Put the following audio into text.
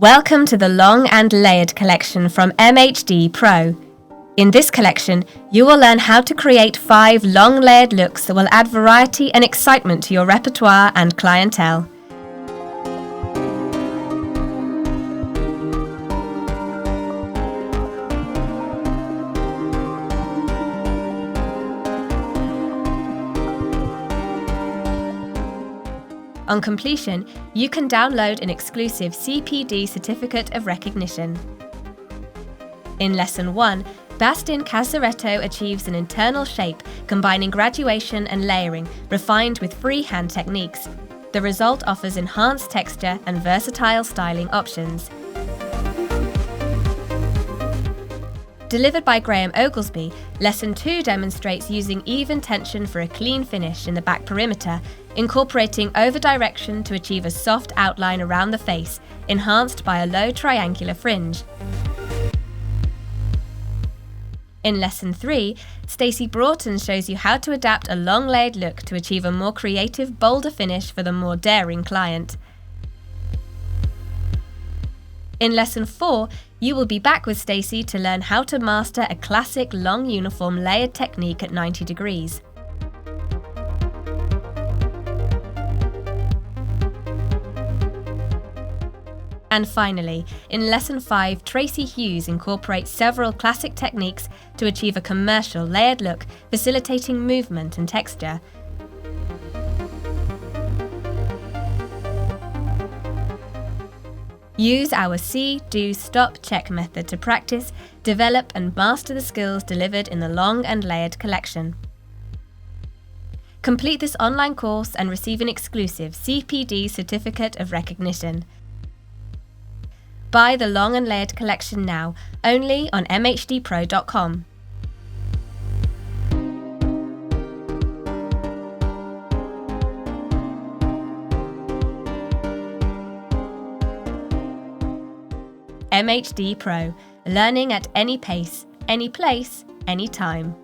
Welcome to the Long and Layered collection from MHDPro. In this collection, you will learn how to create 5 long layered looks that will add variety and excitement to your repertoire and clientele. On completion, you can download an exclusive CPD Certificate of Recognition. In Lesson 1, Bastian Casaretto achieves an internal shape combining graduation and layering, refined with freehand techniques. The result offers enhanced texture and versatile styling options. Delivered by Oglesby, Lesson 2 demonstrates using even tension for a clean finish in the back perimeter, incorporating over-direction to achieve a soft outline around the face, enhanced by a low triangular fringe. In Lesson 3, Stacey Broughton shows you how to adapt a long layered look to achieve a more creative, bolder finish for the more daring client. In Lesson 4, you will be back with Stacey to learn how to master a classic long uniform layered technique at 90 degrees. And finally, in Lesson 5, Tracey Hughes incorporates several classic techniques to achieve a commercial layered look, facilitating movement and texture. Use our see, do, stop, check method to practice, develop and master the skills delivered in the Long and Layered collection. Complete this online course and receive an exclusive CPD Certificate of Recognition. Buy the Long and Layered collection now, only on MHDPro.com. MHDPro, learning at any pace, any place, any time.